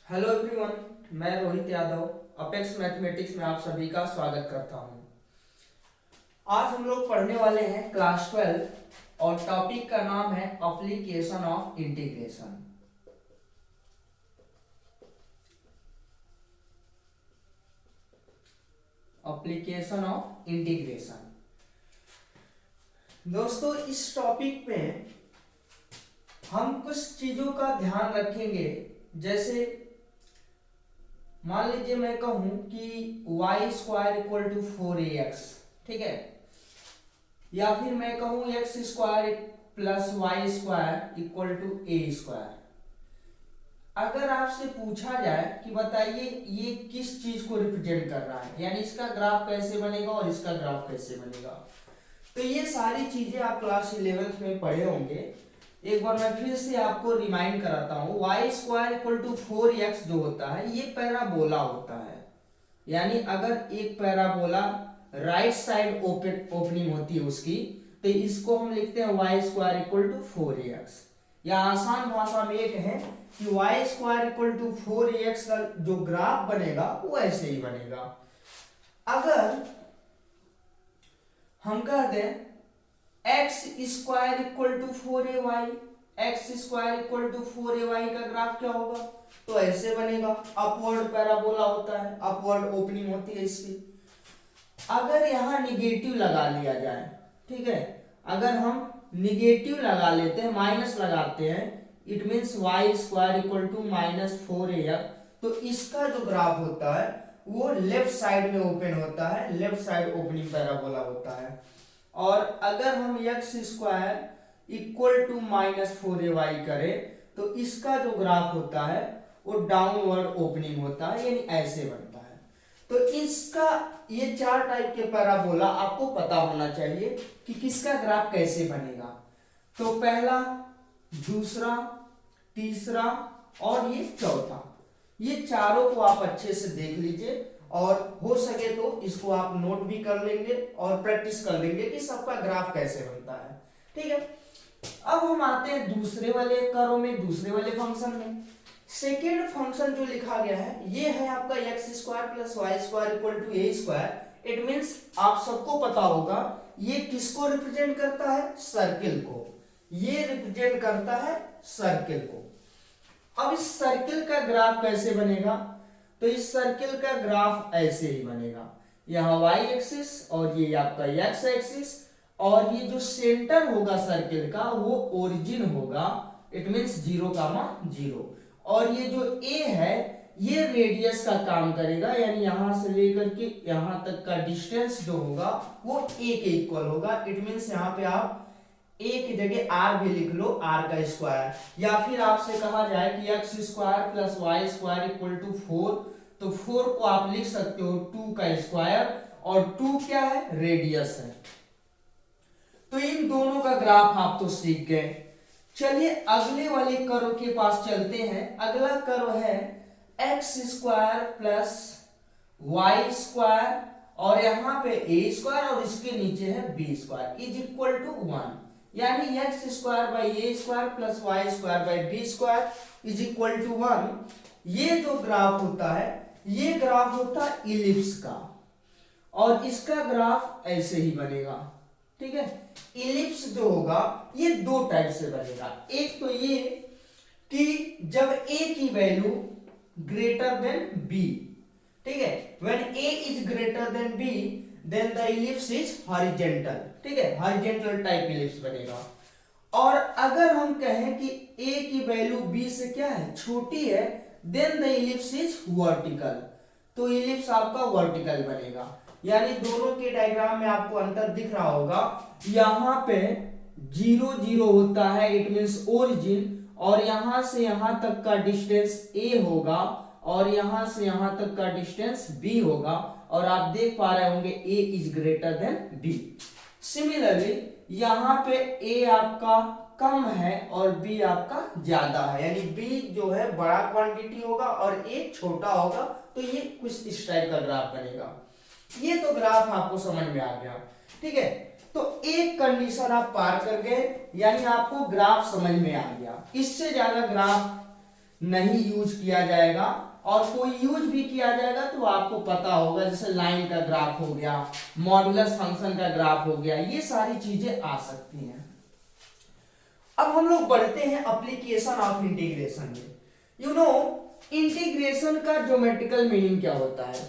Hello everyone, मैं Rohit Yadav apex mathematics में आप सभी का स्वागत करता हूं। आज हम लोग पढ़ने वाले हैं क्लास 12 और टॉपिक का नाम है application of integration. Application of integration. दोस्तों, इस टॉपिक में हम कुछ चीजों का ध्यान रखेंगे। जैसे मान लीजिए मैं कहूं कि y square equal to 4ax, ठीक है, या फिर मैं कहूं x square plus Y square equal to a square. अगर आपसे पूछा जाए कि बताइए ये किस चीज को रिप्रेजेंट कर रहा है, यानी इसका ग्राफ कैसे बनेगा और इसका ग्राफ कैसे बनेगा, तो ये सारी चीजें आप क्लास 11th में पढ़े होंगे। एक बार मैं फिर से आपको रिमाइंड कराता हूं। Y square equal to 4x जो होता है ये पैराबोला होता है, यानी अगर एक पैराबोला राइट साइड ओपनिंग होती है उसकी, तो इसको हम लिखते हैं Y square equal to 4ax। या आसान भाषा में एक है कि Y square equal to 4ax का जो ग्राफ बनेगा वो ऐसे ही बनेगा। अगर हम कह दें X square equal to 4ay, X square equal to 4ay का ग्राफ क्या होगा, तो ऐसे बनेगा। अपवर्ड पैराबोला होता है, अपवर्ड ओपनिंग होती है इसकी। अगर यहां निगेटिव लगा लिया जाए, ठीक है, अगर हम निगेटिव लगा लेते हैं, माइनस लगाते हैं, it means Y square equal to minus 4ax, तो इसका जो ग्राफ होता है वो लेफ्ट साइड में ओपन होता है, लेफ्ट साइड ओपनिंग पैराबोला होता है। और अगर हम X square equal to minus 4ay करें तो इसका जो ग्राफ होता है वो डाउनवर्ड ओपनिंग होता है, यानी ऐसे बनता है। तो इसका ये चार टाइप के पैराबोला आपको पता होना चाहिए कि किसका ग्राफ कैसे बनेगा। तो पहला, दूसरा, तीसरा और ये चौथा, ये चारों को आप अच्छे से देख लीजिए और हो सके तो इसको आप नोट भी कर लेंगे और प्रैक्टिस कर लेंगे कि सबका ग्राफ कैसे बनता है, ठीक है। अब हम आते हैं दूसरे वाले कर्व में, दूसरे वाले फंक्शन में। सेकेंड फंक्शन जो लिखा गया है ये है आपका X square plus Y square equal to A square. It means आप सबको पता होगा ये किसको रिप्रेजेंट करता है, सर्किल को। ये रिप्रेजेंट करता है सर्किल को। अब इस सर्किल का ग्राफ कैसे बनेगा, तो इस सर्किल का ग्राफ ऐसे ही बनेगा। यहाँ वाई एक्सिस और ये आपका एक्स एक्सिस, और ये जो सेंटर होगा सर्किल का वो ओरिजिन होगा, इट मींस 0,0। और ये जो ए है ये रेडियस का काम करेगा, यानी यहां से लेकर के यहां तक का डिस्टेंस जो होगा वो ए के इक्वल होगा। इट मींस यहाँ पे आप ए की जगह आर भी लिख लो, आर का स्क्वायर। या फिर आपसे कहा जाए कि X square plus Y square equal to 4, तो 4 को आप लिख सकते हो 2 का स्क्वायर, और 2 क्या है, रेडियस है। तो इन दोनों का ग्राफ आप तो सीख गए। चलिए अगले वाले कर्व के पास चलते हैं। अगला कर्व है X square plus Y square और यहाँ पे ए स्क्वायर और इसके नीचे है B square is equal to 1, यानी X square by A square plus Y square by B square is equal to 1। ये जो ग्राफ होता है ये ग्राफ होता है इलिप्स का, और इसका ग्राफ ऐसे ही बनेगा, ठीक है। इलिप्स जो होगा ये दो टाइप से बनेगा। एक तो ये कि जब a की वैल्यू ग्रेटर देन b, ठीक है, when a is greater than b then the ellipse is horizontal, ठीक है, हॉरिजॉन्टल टाइप इलिप्स बनेगा। और अगर हम कहें कि a की वैल्यू b से क्या है, छोटी है, then the ellipse is vertical, तो इलिप्स आपका वर्टिकल बनेगा। यानी दोनों के डायग्राम में आपको अंतर दिख रहा होगा। यहां पे 0 0 होता है, इट मींस ओरिजिन, और यहां से यहां तक का डिस्टेंस a होगा और यहां से यहां तक का डिस्टेंस b होगा, और आप देख पा रहे होंगे a is greater than b। Similarly यहां पे a आपका कम है और b आपका ज्यादा है, यानी b जो है बड़ा क्वांटिटी होगा और a छोटा होगा, तो ये कुछ इस टाइप का ग्राफ बनेगा। ये तो ग्राफ आपको समझ में आ गया, ठीक है। तो एक कंडीशन आप पार कर गए, यानी आपको ग्राफ समझ में आ गया। इससे ज्यादा ग्राफ नहीं यूज किया जाएगा, और कोई यूज भी किया जाएगा तो आपको पता होगा, जैसे लाइन का ग्राफ हो गया, मॉडुलस फंक्शन का ग्राफ हो गया, ये सारी चीजें आ सकती हैं। अब हम लोग बढ़ते हैं एप्लीकेशन ऑफ इंटीग्रेशन में। यू नो इंटीग्रेशन का ज्योमेट्रिकल मीनिंग क्या होता है?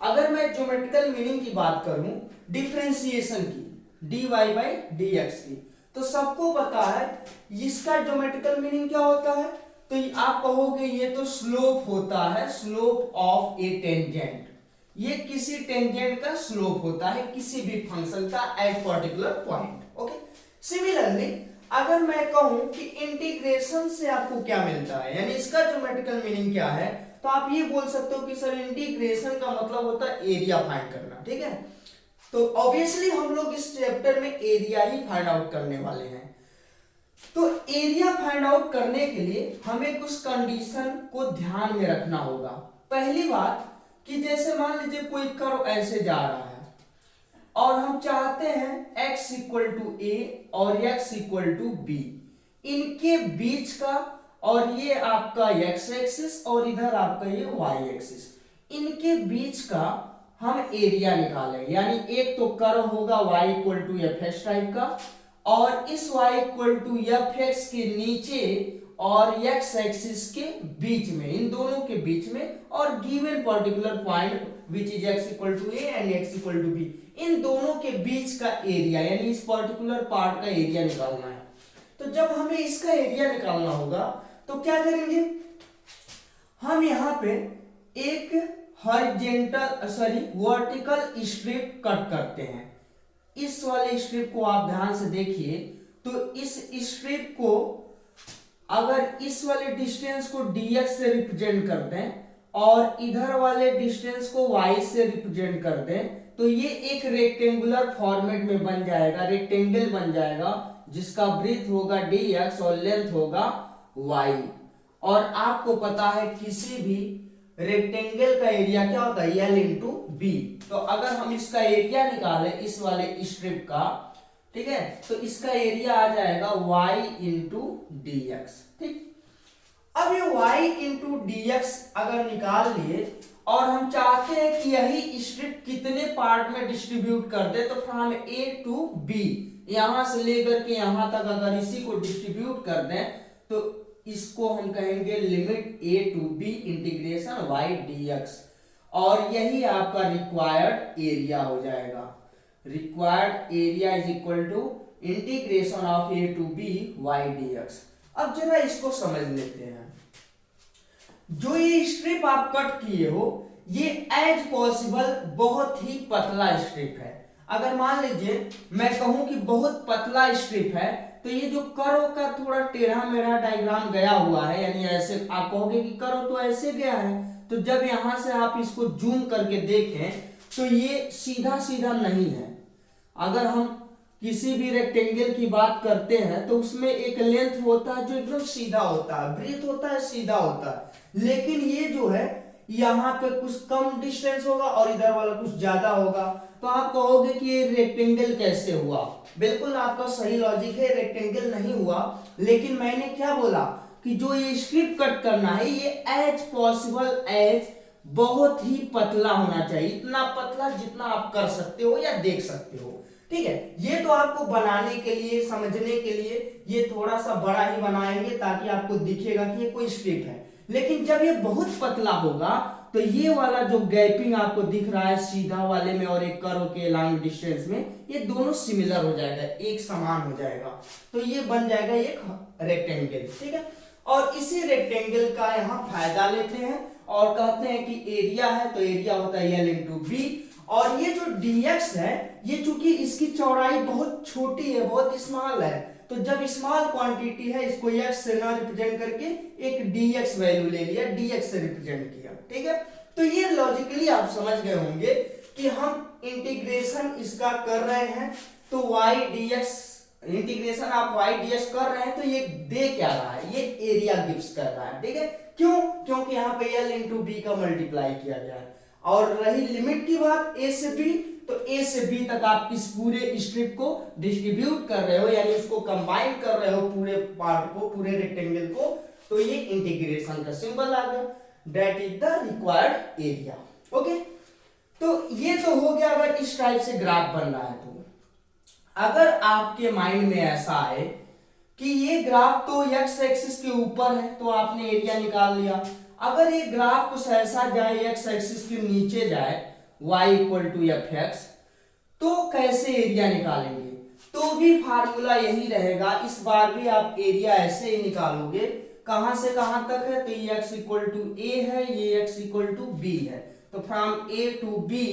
अगर मैं ज्योमेट्रिकल मीनिंग की बात करूं डिफरेंशिएशन की, dy बाई dx की, तो सबको पता है इसका ज्योमेट्रिकल मीनिंग क्या होता है। तो आप कहोगे ये तो स्लोप होता है, स्लोप ऑफ ए टेंजेंट, ये किसी टेंजेंट का स्लोप होता है किसी भी फंक्शन का at particular point. Okay, similarly अगर मैं कहूं कि इंटीग्रेशन से आपको क्या मिलता है, यानी इसका ज्योमेट्रिकल मीनिंग क्या है, तो आप ये बोल सकते हो कि सर इंटीग्रेशन का मतलब होता है एरिया फाइंड करना। ठीक है, तो ऑब्वियसली हम लोग इस चैप्टर में एरिया ही फाइंड आउट करने वाले हैं। तो एरिया फाइंड आउट करने के लिए हमें कुछ कंडीशन को ध्यान में रखना होगा। पहली बात कि जैसे मान लीजिए कोई कर्व ऐसे जा रहा है और हम चाहते हैं x इक्वल टू ए और x इक्वल टू बी, इनके बीच का, और ये आपका x एक्सिस और इधर आपका ये y एक्सिस, इनके बीच का हम एरिया निकालें। यानी एक तो कर्व होगा y equal to F X type का, और इस y equal to F X के नीचे और x एक्सिस के बीच में, इन दोनों के बीच में, और given particular point which is x equal to A and x equal to B, इन दोनों के बीच का एरिया, यानी इस पर्टिकुलर पार्ट का एरिया निकालना है। तो जब हमें इसका एरिया निकालना होगा तो क्या करेंगे, हम यहाँ पे एक वर्टिकल स्ट्रिप कट करते हैं। इस वाले स्ट्रिप को आप ध्यान से देखिए, तो इस स्ट्रिप को अगर इस वाले डिस्टेंस को dx से रिप्रेजेंट कर दें और इधर वाले डिस्टेंस को y से रिप्रेजेंट कर दें, तो ये एक रेक्टेंगुलर फॉर्मेट में बन जाएगा, रेक्टेंगल बन जाएगा, जिसका ब्रीथ होगा dx और लेंथ होगा y। और आपको पता है किसी भी रेक्टेंगल का एरिया क्या होता है, L इंटू बी। तो अगर हम इसका एरिया निकालें इस वाले स्ट्रिप का, ठीक है, तो इसका एरिया आ जाएगा y इंटू डी एक्स। ठीक, अब ये y इंटू डी एक्स अगर निकाल लिए और हम चाहते हैं कि यही स्ट्रिप कितने पार्ट में डिस्ट्रीब्यूट कर दे, तो फ्रॉम a टू b, यहां से लेकर के यहां तक अगर इसी को डिस्ट्रीब्यूट कर दें तो इसको हम कहेंगे limit a to b integration y dx, और यही आपका रिक्वायर्ड एरिया हो जाएगा। Required area is equal to integration of a to b y dx। अब जरा इसको समझ लेते हैं। जो ये स्ट्रिप आप कट किए हो, ये एज पॉसिबल बहुत ही पतला स्ट्रिप है। अगर मान लीजिए मैं कहूं कि बहुत पतला स्ट्रिप है, तो ये जो कर्व का थोड़ा टेढ़ा मेढ़ा डायग्राम गया हुआ है, यानी ऐसे आप कहोगे कि कर्व तो ऐसे गया है, तो जब यहां से आप इसको जूम करके देखें तो ये सीधा सीधा नहीं है। अगर हम किसी भी रेक्टेंगल की बात करते हैं तो उसमें एक लेंथ होता है जो एकदम सीधा होता है, ब्रीथ होता है, सीधा होता है, लेकिन ये जो है यहाँ पे कुछ कम डिस्टेंस होगा और इधर वाला कुछ ज्यादा होगा। तो आप कहोगे कि ये रेक्टेंगल कैसे हुआ? बिल्कुल आपका सही लॉजिक है, रेक्टेंगल नहीं हुआ, लेकिन मैंने क्या बोला कि जो ये स्ट्रिप कट करना है ये एज पॉसिबल एज बहुत ही पतला होना चाहिए, इतना पतला जितना आप कर सकते हो या देख सकते हो। ठीक है, ये तो आपको बनाने के लिए, समझने के लिए ये थोड़ा सा बड़ा ही बनाएंगे ताकि आपको दिखेगा कि ये कोई स्ट्रिप है, लेकिन जब ये बहुत पतला होगा तो ये वाला जो गैपिंग आपको दिख रहा है सीधा वाले में और एक कर्व के लॉन्ग डिस्टेंस में, ये दोनों सिमिलर हो जाएगा, एक समान हो जाएगा, तो ये बन जाएगा एक रेक्टेंगल। ठीक है, और इसी रेक्टेंगल का यहाँ फायदा लेते हैं और कहते हैं कि एरिया है तो एरिया होता है L इंटू बी, और ये जो dx है ये चूंकि इसकी चौड़ाई बहुत छोटी है, बहुत स्मॉल है, तो जब स्मॉल क्वांटिटी है इसको x से ना रिप्रेजेंट करके एक dx वैल्यू ले लिया, dx से रिप्रेजेंट किया। ठीक है, तो ये लॉजिकली आप समझ गए होंगे कि हम इंटीग्रेशन इसका कर रहे हैं, तो y dx इंटीग्रेशन आप y dx कर रहे हैं, तो ये दे क्या रहा है, ये एरिया गिव्स कर रहा है। ठीक है, क्यों? क्योंकि यहाँ पे L इंटू बी का मल्टीप्लाई किया गया है। और रही लिमिट की बात a से b, तो a से b तक आप इस पूरे स्ट्रिप को डिस्ट्रीब्यूट कर रहे हो, यानी इसको कंबाइन कर रहे हो पूरे पार्ट को, पूरे रेक्टेंगल को, तो ये इंटीग्रेशन का सिंबल आ गया, that is the required area. Okay, तो ये तो हो गया अगर इस टाइप से ग्राफ बन रहा है। तो अगर आपके माइंड में ऐसा आए कि ये ग्राफ तो एक्स एक्सिस के ऊपर है तो आपने एरिया निकाल लिया, अगर ये ग्राफ कुछ ऐसा जाए एक्स एक्सिस के नीचे जाए y equal to F X, तो कैसे एरिया निकालेंगे? तो भी फार्मूला यही रहेगा, इस बार भी आप एरिया ऐसे ही निकालोगे। कहां से कहां तक है? तो ये x इक्वल टू ए है, ये x इक्वल टू बी है, तो फ्रॉम ए टू बी,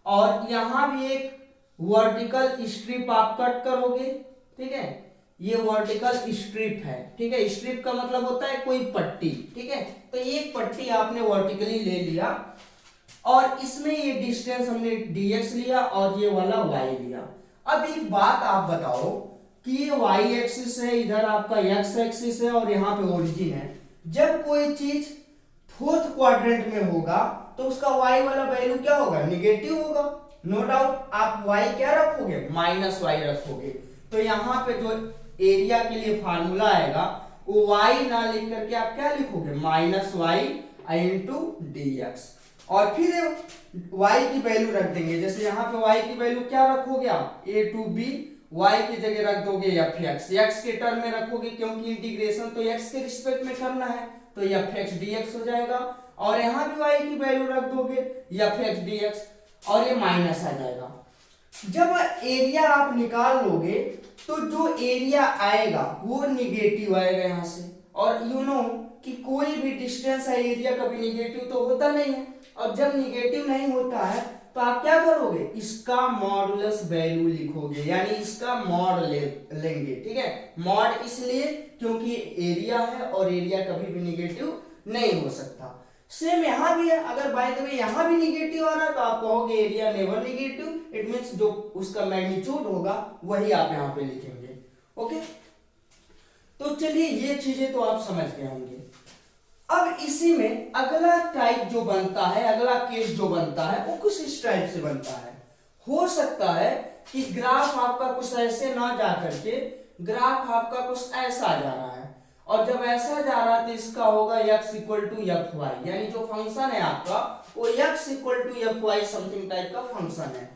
और यहां भी एक वर्टिकल स्ट्रिप आप कट करोगे, ठीक है, ये वर्टिकल स्ट्रिप है, ठीक है, स्ट्रिप का मतलब होता है कोई पट्टी, ठीक है, तो ये पट्टी आपने वर्टिकली ले लिया और इसमें ये डिस्टेंस हमने dx लिया और ये वाला y लिया। अब एक बात आप बताओ कि ये y एक्सिस है, इधर आपका x एक्सिस है और यहाँ पे ओरिजिन है। जब कोई चीज फोर्थ क्वाड्रेंट में होगा तो उसका y वाला वैल्यू क्या होगा? निगेटिव होगा, नो डाउट। आप y क्या रखोगे? माइनस y रखोगे। तो यहाँ पे जो एरिया के लिए फार्मूला आएगा वो y ना लिख करके आप क्या लिखोगे? माइनस y इंटू dx, और फिर y की वैल्यू रख देंगे। जैसे यहाँ पे y की वैल्यू क्या रखोगे आप? a टू b, y की जगह रख दोगे एफ एक्स, x के टर्म में रखोगे क्योंकि इंटीग्रेशन तो x के रिस्पेक्ट में करना है, तो एफ एक्स dx हो जाएगा, और यहाँ भी y की वैल्यू रख दोगे एफ एक्स dx, और ये माइनस आ जाएगा। जब एरिया आप निकाल लोगे तो जो एरिया आएगा वो निगेटिव आएगा यहाँ से, और यू नो कि कोई भी डिस्टेंस है एरिया कभी निगेटिव तो होता नहीं है, और जब निगेटिव नहीं होता है तो आप क्या करोगे? इसका मॉडुलस वैल्यू लिखोगे, यानी इसका मॉड लेंगे, ठीक है। मॉड इसलिए क्योंकि एरिया है और एरिया कभी भी निगेटिव नहीं हो सकता। सेम यहाँ भी है, अगर बाय द वे यहाँ भी निगेटिव आ रहा है तो आप कहोगे area never negative, it means जो उसका मैग्नीट्यूड होगा वही आप यहाँ पे लिखेंगे। ओके, तो चलिए ये चीजें तो आप समझ गए होंगे। अब इसी में अगला टाइप जो बनता है, अगला केस जो बनता है वो कुछ इस टाइप से बनता है। हो सकता है कि ग्राफ आपका कुछ ऐसे ना जा करके ग्राफ आपका कुछ ऐसा जा रहा है, और जब ऐसा जा रहा है तो इसका होगा x equal to F Y, यानी जो फंक्शन है आपका वो x equal to F Y something type का फंक्शन है,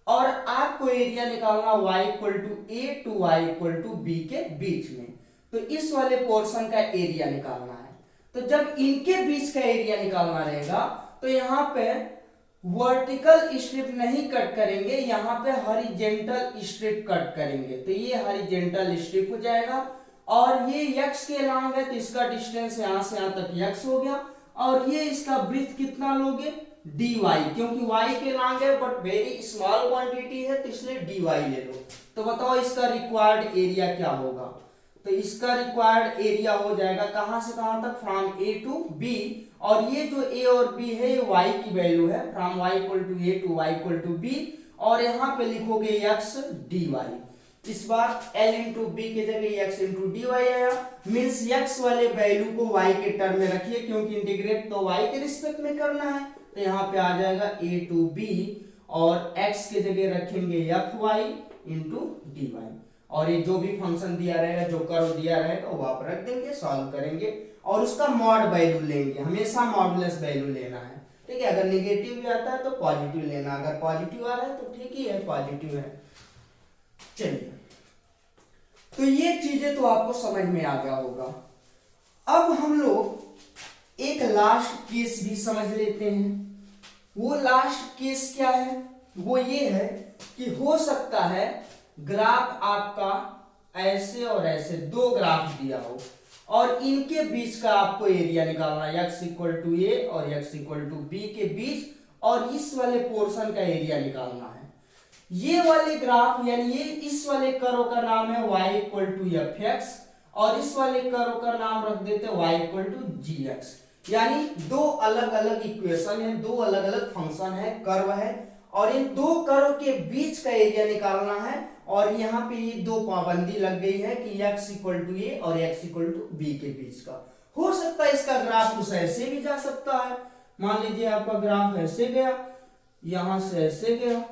और आपको एरिया निकालना y equal to a to y equal to b के बीच में, तो इस वाले पोर्शन का एरिया निकालना है। तो जब इनके बीच का एरिया निकालना रहेगा तो यहाँ पे वर्टिकल स्ट्रिप नहीं कट करेंगे, यहाँ पे हॉरिजॉन्टल स्ट्रिप कट करेंगे, तो ये हॉरिजॉन्टल स्ट्रिप हो जाएगा, और ये x के लॉन्ग है तो इसका डिस्टेंस यहाँ से यहाँ तक x हो गया, और ये इसका ब्रीथ कितना लोगे? dy, क्योंकि y के लॉन्ग है बट वेरी स्मॉल क्वांटिटी है तो इसलिए dy ले लो। तो बताओ इसका रिक्वायर्ड एरिया क्या होगा? तो इसका रिक्वायर्ड एरिया हो जाएगा कहां से कहां तक? फ्रॉम a टू b, और ये जो a और b है ये y की वैल्यू है, from y equal to a to y equal to b, और यहाँ पे लिखोगे x dy। इस बार l इंटू बी की जगह x इंटू डी वाई आया, मीन्स x वाले वैल्यू को y के टर्म में रखिए क्योंकि इंटीग्रेट तो y के रिस्पेक्ट में करना है, तो यहाँ पे आ जाएगा a टू b, और x के जगह रखेंगे F Y into D Y, और ये जो भी फंक्शन दिया रहेगा, जो कर्व दिया रहेगा वो आप रख देंगे, सॉल्व करेंगे, और उसका मॉड वैल्यू लेंगे। हमेशा मॉडुलस वैल्यू लेना है, ठीक है। अगर निगेटिव भी आता है तो पॉजिटिव लेना, अगर पॉजिटिव आ रहा है तो ठीक ही है, पॉजिटिव है। चलिए, तो ये चीजें तो आपको समझ में आ गया होगा। अब हम लोग एक लास्ट केस भी समझ लेते हैं। वो लास्ट केस क्या है? वो ये है कि हो सकता है ग्राफ आपका ऐसे और ऐसे दो ग्राफ दिया हो, और इनके बीच का आपको एरिया निकालना है, x इक्वल टू ए और x इक्वल टू बी के बीच, और इस वाले पोर्शन का एरिया निकालना है। ये वाले ग्राफ यानी ये इस वाले कर्व का नाम है y equal to F X, और इस वाले कर्व का नाम रख देते हैं y equal to G X, यानी दो अलग अलग इक्वेशन है, दो अलग अलग फंक्शन है, कर्व है, और इन दो कर्व के बीच का एरिया निकालना है। और यहाँ पे ये दो पाबंदी लग गई है कि x इक्वल टू ए और x इक्वल टू बी के बीच का। हो सकता है इसका ग्राफ कुछ ऐसे भी जा सकता है, मान लीजिए आपका ग्राफ ऐसे गया, यहां से ऐसे गया,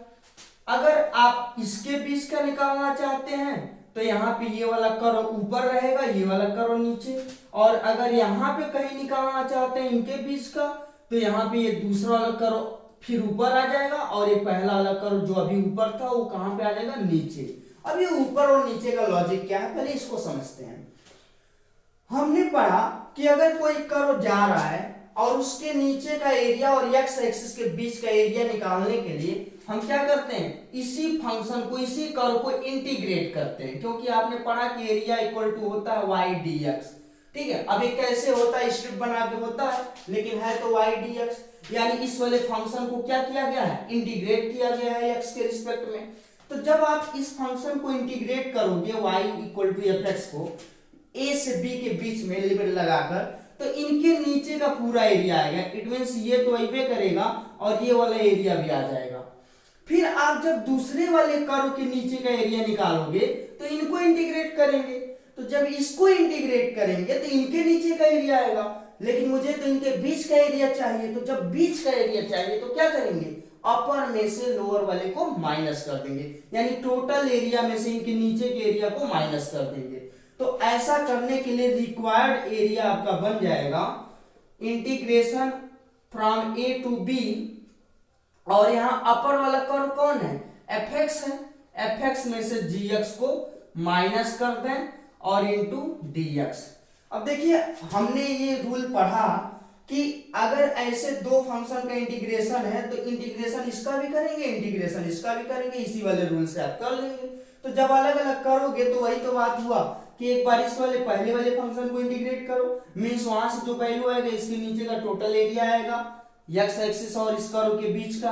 अगर आप इसके बीच का निकालना चाहते हैं तो यहाँ पे ये वाला कर्व ऊपर रहेगा, ये वाला कर्व नीचे। और अगर यहाँ पे कहीं निकालना चाहते हैं इनके बीच का, तो यहाँ पे ये दूसरा वाला कर्व फिर ऊपर आ जाएगा, और ये पहला वाला कर्व जो अभी ऊपर था वो कहाँ पे आ जाएगा, नीचे। अब ये ऊपर और नीचे का लॉजिक क्या है, पहले इसको समझते हैं। हमने पढ़ा कि अगर कोई कर्व जा रहा है और उसके नीचे का एरिया और एक्स एक्सिस के बीच का एरिया निकालने के लिए हम क्या करते हैं, इसी फंक्शन को, इसी कर्व को इंटीग्रेट करते हैं, क्योंकि आपने पढ़ा कि एरिया इक्वल टू होता है y dx। ठीक है, अब ये कैसे होता है, स्ट्रिप बना के होता है, लेकिन है तो y dx, यानी इस वाले फंक्शन को क्या किया गया है, इंटीग्रेट किया गया है x के रिस्पेक्ट में। तो जब आप इस फंक्शन को इंटीग्रेट करोगे y इक्वल टू fx को a से b के बीच में लिमिट लगाकर, तो इनके नीचे का पूरा एरिया आएगा। इट मींस ये तो अइबे करेगा और ये वाला एरिया भी आ जाएगा। फिर आप जब दूसरे वाले कर्व के नीचे का एरिया निकालोगे तो इनको इंटीग्रेट करेंगे, तो जब इसको इंटीग्रेट करेंगे तो इनके नीचे का एरिया आएगा, लेकिन मुझे तो इनके बीच का एरिया चाहिए। तो जब बीच का एरिया चाहिए तो क्या करेंगे, अपर में से लोअर वाले को माइनस कर देंगे, यानी टोटल एरिया में से इनके नीचे के एरिया को माइनस कर देंगे। तो ऐसा करने के लिए रिक्वायर्ड एरिया आपका बन जाएगा integration from A to B, और यहां अपर वाला कर्व कौन है, fx है, fx में से gx को माइनस कर दें और इंटू dx। अब देखिए हमने ये रूल पढ़ा कि अगर ऐसे दो फंक्शन का इंटीग्रेशन है तो इंटीग्रेशन इसका भी करेंगे, इंटीग्रेशन इसका भी करेंगे, इसी वाले रूल से आप कर लेंगे। तो जब अलग अलग करोगे तो वही तो बात हुआ कि एक बार इस वाले पहले वाले फंक्शन को इंटीग्रेट करो, मींस वहां से जो वैल्यू आएगा इसके नीचे का टोटल एरिया आएगा एक्स एक्सिस और इस कर्व के बीच का।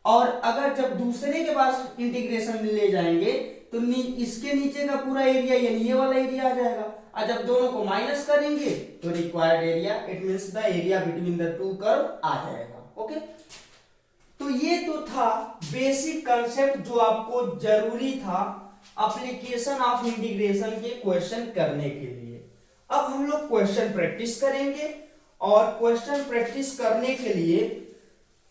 और अगर जब दूसरे के पास इंटीग्रेशन ले जाएंगे तो इसके नीचे का पूरा एरिया यानी ये वाला एरिया आ जाएगा, और जब दोनों को माइनस करेंगे तो required area, it means the area between the two curve आ जाएगा। ओके, तो ये तो था बेसिक कंसेप्ट जो आपको जरूरी था एप्लीकेशन ऑफ इंटीग्रेशन के क्वेश्चन करने के लिए। अब हम लोग क्वेश्चन प्रैक्टिस करेंगे, और क्वेश्चन प्रैक्टिस करने के लिए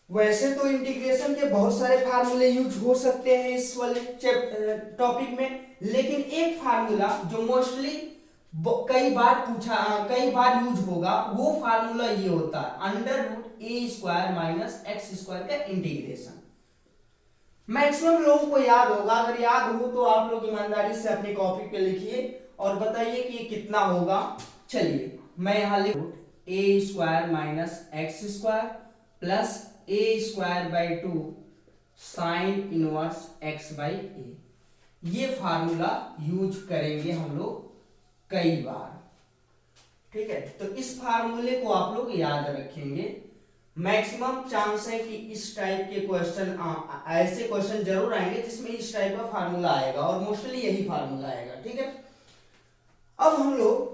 वैसे तो इंटीग्रेशन के बहुत सारे फार्मूले यूज हो सकते हैं इस वाले टॉपिक में, लेकिन एक फार्मूला जो मोस्टली कई बार यूज होगा वो फार्मूला ये होता है अंडर रूट ए स्क्वायर माइनस एक्स स्क्वायर का इंटीग्रेशन। मैक्सिमम लोगों को याद होगा, अगर याद हो तो आप लोग ईमानदारी से अपनी कॉपी पे लिखिए और बताइए कि कितना होगा। चलिए मैं यहां लिख A square minus X square plus A square by 2 sine inverse X by A. ये फार्मूला यूज करेंगे हम लोग कई बार, ठीक है। तो इस फार्मूले को आप लोग याद रखेंगे। मैक्सिमम चांस है कि इस टाइप के क्वेश्चन, ऐसे क्वेश्चन जरूर आएंगे जिसमें इस टाइप का फार्मूला आएगा, और मोस्टली यही फार्मूला आएगा, ठीक है। अब हम लोग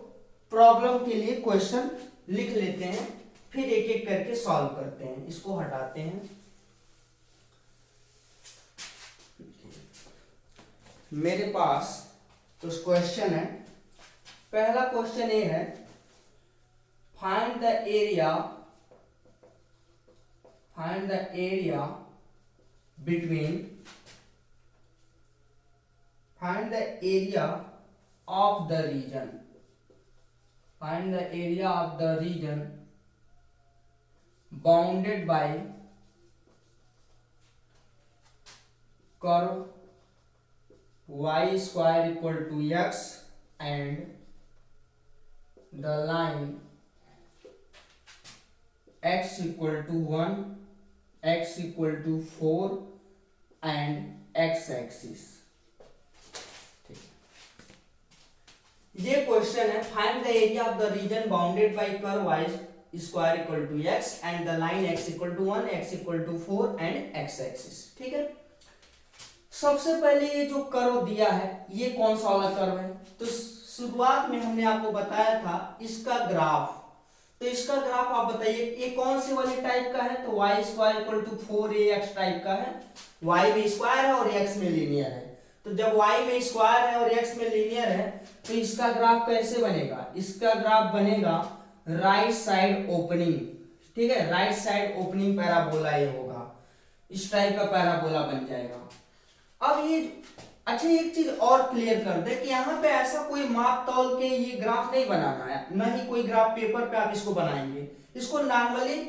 प्रॉब्लम के लिए क्वेश्चन लिख लेते हैं, फिर एक एक करके सॉल्व करते हैं। इसको हटाते हैं। मेरे पास तो क्वेश्चन है, पहला क्वेश्चन ये है, find the area between find the area of the region bounded by curve y square equal to x and the line x equal to 1, x equal to 4 and x axis। ये question है, find the area of the region bounded by curve y square equal to x and the line x equal to 1, x equal to 4 and x axis, ठीक है। सबसे पहले ये जो curve दिया है ये कौन सा वाला कर्व है, तो शुरुआत में हमने आपको बताया था इसका ग्राफ। तो इसका ग्राफ आप बताइए ये कौन से वाले टाइप का है, तो y square equal to 4ax type का है। y में स्क्वायर है और x में लीनियर है, तो जब y में स्क्वायर है और x में लीनियर है तो इसका ग्राफ कैसे बनेगा, इसका ग्राफ बनेगा राइट साइड ओपनिंग, ठीक है। राइट साइड ओपनिंग पैराबोला ये होगा, इस टाइप का पैराबोला बन जाएगा। अब ये अच्छा एक चीज और क्लियर कर दे कि यहाँ पे ऐसा कोई माप तौल के ये ग्राफ नहीं बनाना है, न ही कोई ग्राफ पेपर पे आप इसको बनाएंगे। इसको नॉर्मली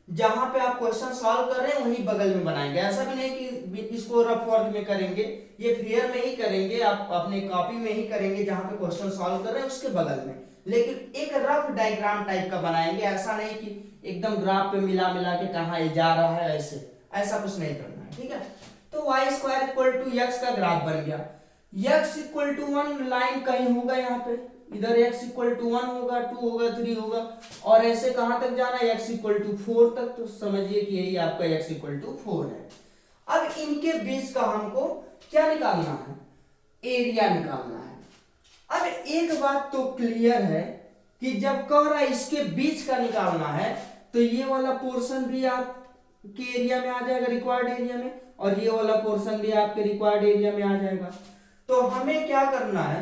जहां पे आप क्वेश्चन सॉल्व कर रहे हैं वहीं बगल में बनाएंगे। ऐसा भी नहीं कि इसको रफ वर्क में करेंगे, ये फिगर में ही करेंगे, आप अपने कॉपी में ही करेंगे जहां पे क्वेश्चन सॉल्व कर रहे हैं उसके बगल में। लेकिन एक रफ डायग्राम टाइप का बनाएंगे, ऐसा नहीं कि एकदम ग्राफ पे मिला मिला के कहाँ ये जा रहा है, ऐसा कुछ नहीं करना है, ठीक है। तो Y square equal to X का ग्राफ बन गया। एक्स इक्वल टू 1 लाइन कहीं होगा यहाँ पे, इधर x इक्वल टू 1 होगा, 2 होगा, 3 होगा, और ऐसे कहां तक जाना है, x इक्वल टू 4 तक। तो समझिए कि यही आपका x इक्वल टू 4 है। अब इनके बीच का हमको क्या निकालना है, एरिया निकालना है। अब एक बात तो क्लियर है कि जब कह रहा है इसके बीच का निकालना है तो ये वाला पोर्शन भी आपके एरिया में आ जाएगा, रिक्वायर्ड एरिया में, और ये वाला पोर्शन भी आपके रिक्वायर्ड एरिया में आ जाएगा। तो हमें क्या करना है,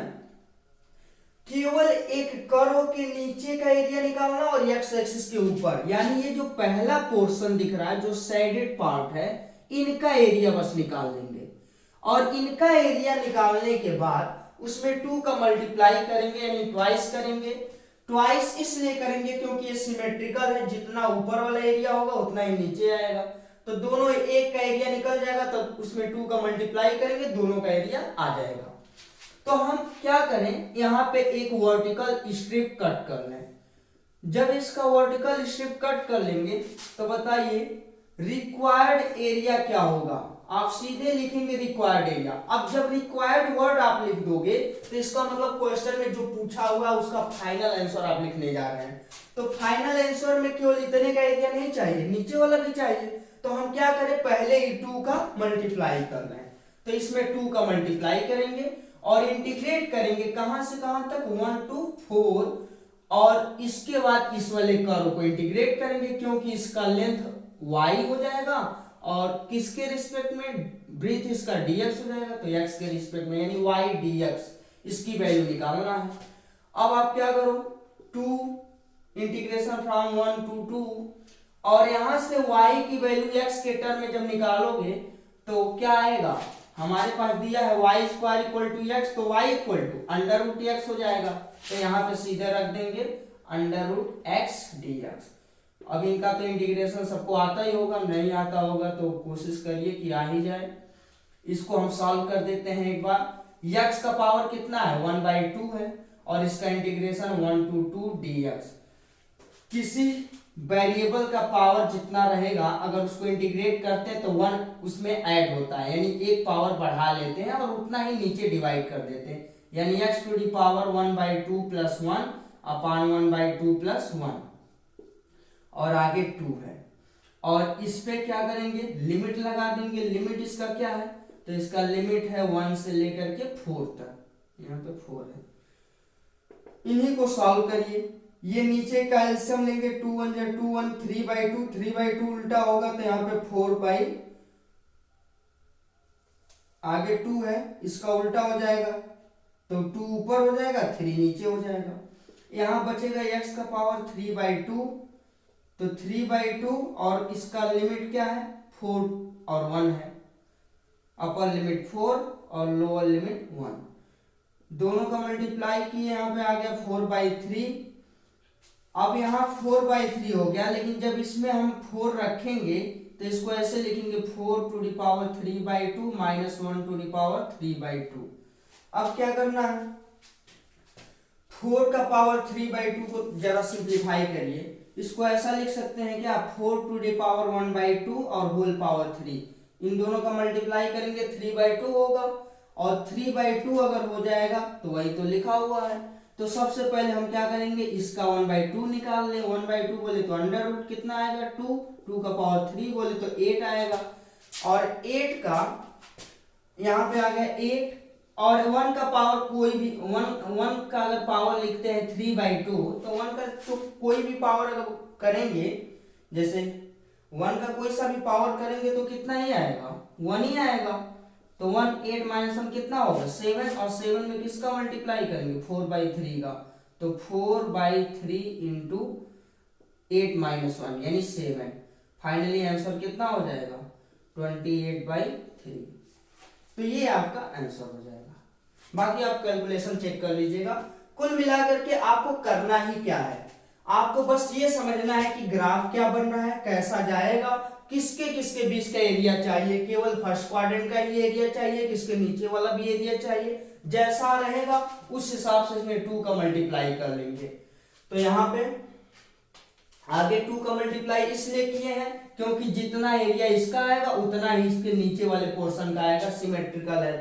केवल एक कर्व के नीचे का एरिया निकालना और एक्स एक्सिस के ऊपर, यानी ये जो पहला पोर्शन दिख रहा है जो शेडेड पार्ट है, इनका एरिया बस निकाल लेंगे। और इनका एरिया निकालने के बाद उसमें 2 का मल्टीप्लाई करेंगे, यानी ट्वाइस करेंगे। ट्वाइस इसलिए करेंगे क्योंकि ये सिमेट्रिकल है, जितना ऊपर वाला एरिया होगा उतना ही नीचे आएगा। तो दोनों एक का एरिया निकल जाएगा, तब उसमें 2 का मल्टीप्लाई करेंगे, दोनों का एरिया आ जाएगा। तो हम क्या करें, यहाँ पे एक वर्टिकल स्ट्रिप कट कर लें। जब इसका वर्टिकल स्ट्रिप कट कर लेंगे तो बताइए रिक्वायर्ड एरिया क्या होगा, आप सीधे लिखेंगे रिक्वायर्ड एरिया। अब जब रिक्वायर्ड वर्ड आप लिख दोगे तो इसका मतलब क्वेश्चन में जो पूछा हुआ उसका फाइनल आंसर आप लिखने जा रहे हैं। तो फाइनल आंसर में केवल इतने का एरिया नहीं चाहिए, नीचे वाला भी चाहिए। तो हम क्या करें, पहले ही 2 का मल्टीप्लाई कर लें। तो इसमें 2 का मल्टीप्लाई करेंगे और इंटीग्रेट करेंगे कहां से कहां तक, 1 to 4, और इसके बाद इस वाले कर्व को इंटीग्रेट करेंगे क्योंकि इसका लेंथ y हो जाएगा और किसके रिस्पेक्ट में, ब्रीथ इसका dx हो जाएगा, तो x के रिस्पेक्ट में, यानी y dx, इसकी वैल्यू निकालना है। अब आप क्या करो, 2 इंटीग्रेशन फ्रॉम 1 to 2, और यहां से y की वैल्यू x के टर्म में जब निकालोगे तो क्या आएगा, हमारे पास दिया है Y square equal to X, तो y equal to under root X हो जाएगा। तो यहाँ पे सीधे रख देंगे अंडर रूट एक्स dx। अब इनका तो इंटीग्रेशन सबको आता ही होगा, नहीं आता होगा तो कोशिश करिए कि आ ही जाए। इसको हम सॉल्व कर देते हैं एक बार। x का पावर कितना है, 1/2 है, और इसका इंटीग्रेशन 1 to 2 dx। किसी वेरिएबल का पावर जितना रहेगा अगर उसको इंटीग्रेट करते हैं तो 1 उसमें ऐड होता है, यानी एक पावर बढ़ा लेते हैं और उतना ही नीचे डिवाइड कर देते हैं, यानी x to the power 1/2 + 1 upon 1/2 + 1, और आगे 2 है। और इस पे क्या करेंगे, लिमिट लगा देंगे। लिमिट इसका क्या है, तो इसका लिमिट है 1 से लेकर के 4 तक, यहाँ पे 4 है। इन्हीं को सॉल्व करिए। ये नीचे का एलसीएम लेंगे, 2 1 जा 2 1, 3/2, 3/2 उल्टा होगा तो यहाँ पे 4 आगे 2 है, इसका उल्टा हो जाएगा तो 2 ऊपर हो जाएगा, 3 नीचे हो जाएगा। यहाँ बचेगा x का पावर 3/2, तो 3/2, और इसका लिमिट क्या है, 4 और 1 है। अपर लिमिट 4 और लोअर लिमिट 1, दोनों का मल्टीप्लाई किए, यहाँ पे आ गया 4/3। अब यहाँ 4/3 हो गया, लेकिन जब इसमें हम 4 रखेंगे तो इसको ऐसे लिखेंगे 4 to the power 3/2 - 1 to the power 3/2। अब क्या करना है, 4 का पावर 3/2 को जरा सिंप्लीफाई करिए। इसको ऐसा लिख सकते हैं क्या, 4 to the power 1/2 और होल पावर 3, इन दोनों का मल्टीप्लाई करेंगे 3/2 होगा, और 3/2 अगर हो जाएगा तो वही तो लिखा हुआ है। तो सबसे पहले हम क्या करेंगे, इसका 1/2 निकाल लें। 1/2 बोले तो अंडर रूट कितना आएगा, 2, 2 का पावर 3 बोले तो 8 आएगा, और 8 का यहाँ पे आ गया 8, और 1 का पावर कोई भी 1 का अगर पावर लिखते हैं 3/2, तो 1 का तो कोई भी पावर अगर करेंगे, जैसे 1 का कोई सा भी पावर करेंगे तो कितना ही आएगा, 1 ही आएगा। तो 1 8 - 1 कितना होगा, 7, और 7 में किसका मल्टीप्लाई करेंगे, 4/3 का, तो 4/3 इंटू 8 - 1 यानी 7। फाइनली आंसर कितना हो जाएगा, 28/3। तो ये आपका आंसर हो जाएगा। बाकी आप कैलकुलेशन चेक कर लीजिएगा। कुल मिलाकर के आपको करना ही क्या है, आपको बस ये समझना है कि ग्राफ क्या बन रहा है, कैसा जाएगा, किसके किसके बीच का एरिया चाहिए, केवल फर्स्ट क्वाड्रेंट का ही एरिया चाहिए, किसके नीचे वाला भी एरिया चाहिए, जैसा रहेगा उस हिसाब से इसमें 2 का मल्टीप्लाई कर लेंगे। तो यहाँ पे आगे 2 का मल्टीप्लाई इसलिए किए हैं क्योंकि जितना एरिया इसका आएगा उतना ही इसके नीचे वाले पोर्शन का आएगा, सिमेट्रिकल है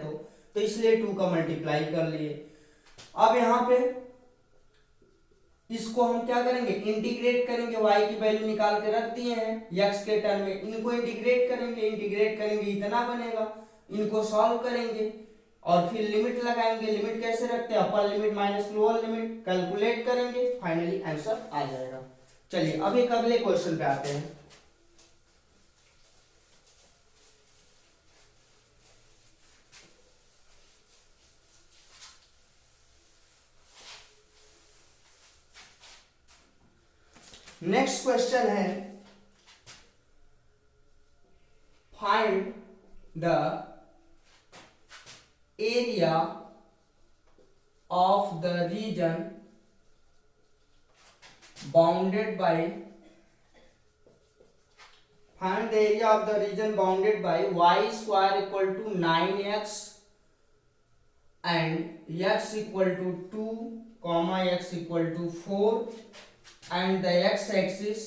तो इसलिए 2 का मल्टीप्लाई कर लिए। अब यहाँ पे इसको हम क्या करेंगे, इंटीग्रेट करेंगे, y की वैल्यू निकाल के रख दिए हैं x के टर्म में, इनको इंटीग्रेट करेंगे इतना बनेगा, इनको सॉल्व करेंगे और फिर लिमिट लगाएंगे। लिमिट कैसे रखते हैं, upper limit minus lower limit, calculate करेंगे, फाइनली आंसर आ जाएगा। चलिए अब एक अगले क्वेश्चन पे आते हैं। नेक्स्ट क्वेश्चन है, find the area of the region bounded by find the area of the region bounded by y square equal to 9x and x equal to 2 comma x equal to 4 and the x axis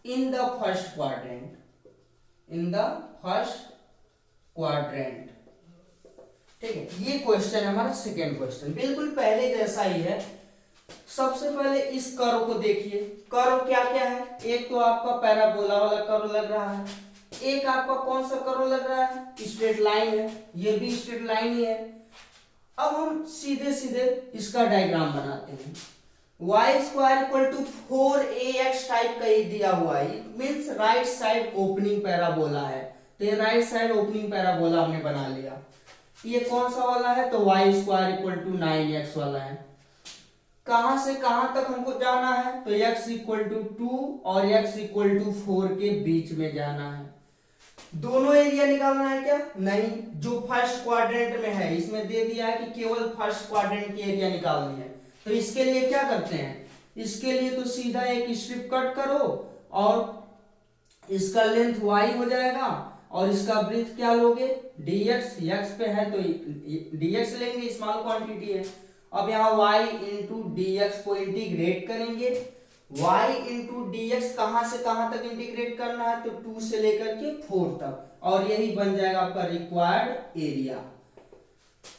in the first quadrant। ठीक है, ये question है हमारा second question, बिल्कुल पहले जैसा ही है। सबसे पहले इस कर्व को देखिए, कर्व क्या क्या है, एक तो आपका पैराबोला वाला कर्व लग रहा है, एक आपका कौन सा कर्व लग रहा है, स्ट्रेट लाइन है, ये भी स्ट्रेट लाइन ही है। अब हम सीधे सीधे इसका डायग्राम बनाते हैं। y square equal to 4ax type का ही दिया हुआ है, it means right side opening parabola है, तो ये राइट साइड ओपनिंग पैराबोला हमने बना लिया। ये कौन सा वाला है, तो y square equal to 9x वाला है। कहां से कहां तक हमको जाना है, तो x इक्वल टू 2 और x इक्वल टू 4 के बीच में जाना है। दोनों एरिया निकालना है क्या, नहीं, जो फर्स्ट क्वाड्रेंट में है इसमें दे दिया है कि केवल फर्स्ट क्वाड्रेंट की एरिया निकालनी है। तो इसके लिए क्या करते हैं, इसके लिए तो सीधा एक स्ट्रिप कट करो और इसका लेंथ y हो जाएगा और इसका ब्रीथ क्या लोगे, dx, x पे है तो dx लेंगे, स्मॉल क्वांटिटी है। अब यहाँ y इंटू dx को इंटीग्रेट करेंगे, y इंटू dx कहां से कहां तक इंटीग्रेट करना है, तो 2 से लेकर के 4 तक, और यही बन जाएगा आपका रिक्वायर्ड एरिया।